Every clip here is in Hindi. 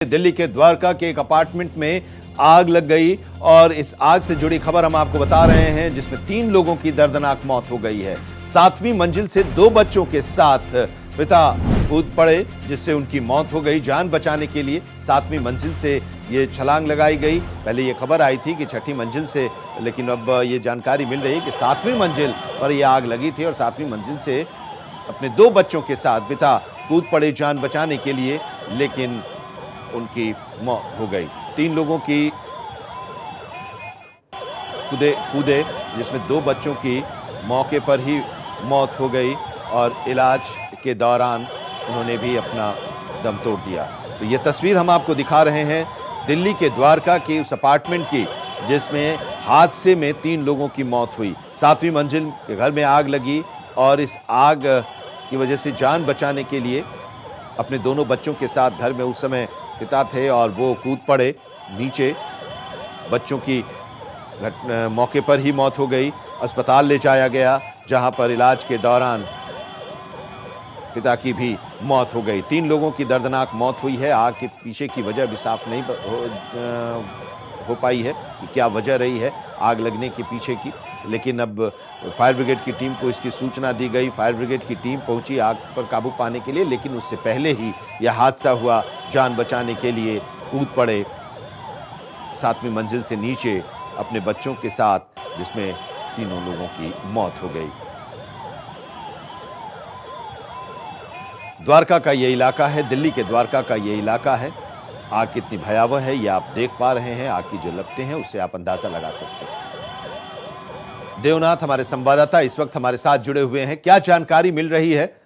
दिल्ली के द्वारका के एक अपार्टमेंट में आग लग गई और इस आग से जुड़ी खबर हम आपको बता रहे हैं, जिसमें 3 लोगों की दर्दनाक मौत हो गई है। 7वीं मंजिल से 2 बच्चों के साथ पिता कूद पड़े, जिससे उनकी मौत हो गई। जान बचाने के लिए 7वीं मंजिल से ये छलांग लगाई गई। पहले ये खबर आई थी कि 6ठी मंजिल से, लेकिन अब ये जानकारी मिल रही है कि 7वीं मंजिल पर यह आग लगी थी और 7वीं मंजिल से अपने 2 बच्चों के साथ पिता कूद पड़े जान बचाने के लिए, लेकिन उनकी मौत हो गई। 3 लोगों की कूदे जिसमें 2 बच्चों की मौके पर ही मौत हो गई और इलाज के दौरान उन्होंने भी अपना दम तोड़ दिया। तो ये तस्वीर हम आपको दिखा रहे हैं दिल्ली के द्वारका के उस अपार्टमेंट की, जिसमें हादसे में 3 लोगों की मौत हुई। 7वीं मंजिल के घर में आग लगी और इस आग की वजह से जान बचाने के लिए अपने दोनों बच्चों के साथ घर में उस समय पिता थे और वो कूद पड़े नीचे। बच्चों की मौके पर ही मौत हो गई। अस्पताल ले जाया गया, जहां पर इलाज के दौरान पिता की भी मौत हो गई। 3 लोगों की दर्दनाक मौत हुई है। आग के पीछे की वजह भी साफ नहीं हो पाई है कि क्या वजह रही है आग लगने के पीछे की, लेकिन अब फायर ब्रिगेड की टीम को इसकी सूचना दी गई। फायर ब्रिगेड की टीम पहुंची आग पर काबू पाने के लिए, लेकिन उससे पहले ही यह हादसा हुआ। जान बचाने के लिए कूद पड़े 7वीं मंजिल से नीचे अपने बच्चों के साथ, जिसमें 3 लोगों की मौत हो गई। द्वारका का ये इलाका है, दिल्ली के द्वारका का ये इलाका है। आग कितनी भयावह है ये आप देख पा रहे हैं। आग की जो लपटें हैं उससे आप अंदाजा लगा सकते हैं। देवनाथ हमारे संवाददाता इस वक्त हमारे साथ जुड़े हुए हैं, क्या जानकारी मिल रही है?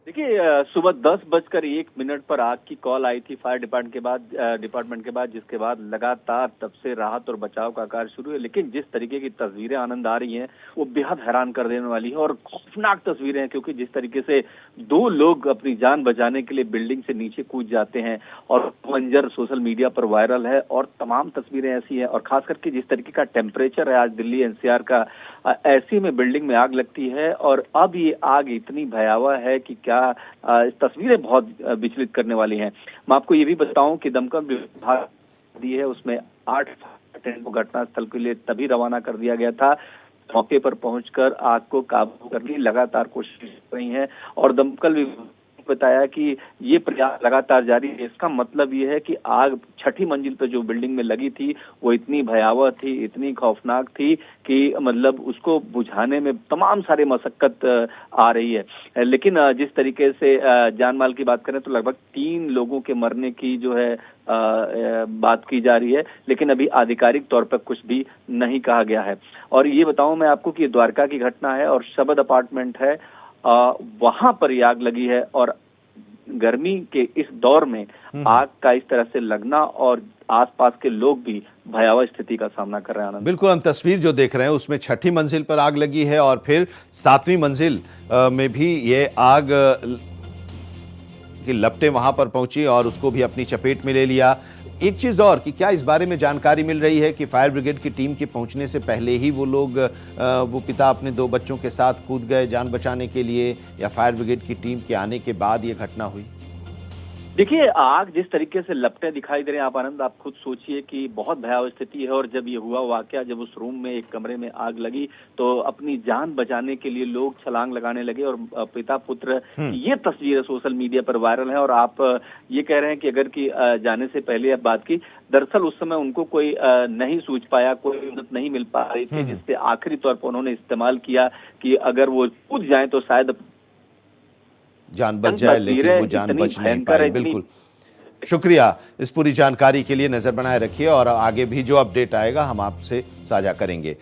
देखिए, सुबह 10:01 पर आग की कॉल आई थी फायर डिपार्टमेंट के बाद, जिसके बाद लगातार तब से राहत और बचाव का कार्य शुरू है। लेकिन जिस तरीके की तस्वीरें आनंद आ रही हैं वो बेहद हैरान कर देने वाली है और खौफनाक तस्वीरें हैं, क्योंकि जिस तरीके से 2 लोग अपनी जान बचाने के लिए बिल्डिंग से नीचे कूद जाते हैं और मंजर सोशल मीडिया पर वायरल है और तमाम तस्वीरें ऐसी हैं। और खास करके जिस तरीके का टेम्परेचर है आज दिल्ली एनसीआर का, ऐसी में बिल्डिंग में आग लगती है और अब ये आग इतनी भयावह है कि क्या तस्वीरें बहुत विचलित करने वाली हैं। मैं आपको ये भी बताऊं कि दमकल विभाग दी है उसमें 8 टेंट को घटनास्थल के लिए तभी रवाना कर दिया गया था। मौके पर पहुंचकर आग को काबू करने की लगातार कोशिश कर रही है और दमकल विभाग बताया कि ये प्रयास लगातार जारी है। इसका मतलब ये है कि आग 6ठी मंजिल पर जो बिल्डिंग में लगी थी वो इतनी भयावह थी, इतनी खौफनाक थी कि मतलब उसको बुझाने में तमाम सारे मशक्कत आ रही है। लेकिन जिस तरीके से जान माल की बात करें तो लगभग 3 लोगों के मरने की जो है बात की जा रही है, लेकिन अभी आधिकारिक तौर पर कुछ भी नहीं कहा गया है। और ये बताऊं मैं आपको कि ये द्वारका की घटना है और शबद अपार्टमेंट है, वहां पर ये आग लगी है और गर्मी के इस दौर में आग का इस तरह से लगना और आसपास के लोग भी भयावह स्थिति का सामना कर रहे हैं। बिल्कुल, हम तस्वीर जो देख रहे हैं उसमें 6ठी मंजिल पर आग लगी है और फिर 7वीं मंजिल में भी ये आग की लपटें वहां पर पहुंची और उसको भी अपनी चपेट में ले लिया। एक चीज और कि क्या इस बारे में जानकारी मिल रही है कि फायर ब्रिगेड की टीम के पहुंचने से पहले ही वो पिता अपने 2 बच्चों के साथ कूद गए जान बचाने के लिए, या फायर ब्रिगेड की टीम के आने के बाद ये घटना हुई? देखिए, आग जिस तरीके से लपटें दिखाई दे रहे हैं, आप आनंद आप खुद सोचिए कि बहुत भयावह स्थिति है। और जब ये हुआ वाकया, जब उस रूम में एक कमरे में आग लगी तो अपनी जान बचाने के लिए लोग छलांग लगाने लगे और पिता पुत्र, ये तस्वीरें सोशल मीडिया पर वायरल है। और आप ये कह रहे हैं कि अगर की जाने से पहले अब बात की, दरअसल उस समय उनको कोई नहीं सूझ पाया, कोई मदद नहीं मिल पा रही थी, जिससे आखिरी तौर पर उन्होंने इस्तेमाल किया कि अगर वो कूद जाए तो शायद जान बच जाए, लेकिन वो जान बच नहीं पाई। बिल्कुल, शुक्रिया इस पूरी जानकारी के लिए। नजर बनाए रखिए और आगे भी जो अपडेट आएगा हम आपसे साझा करेंगे।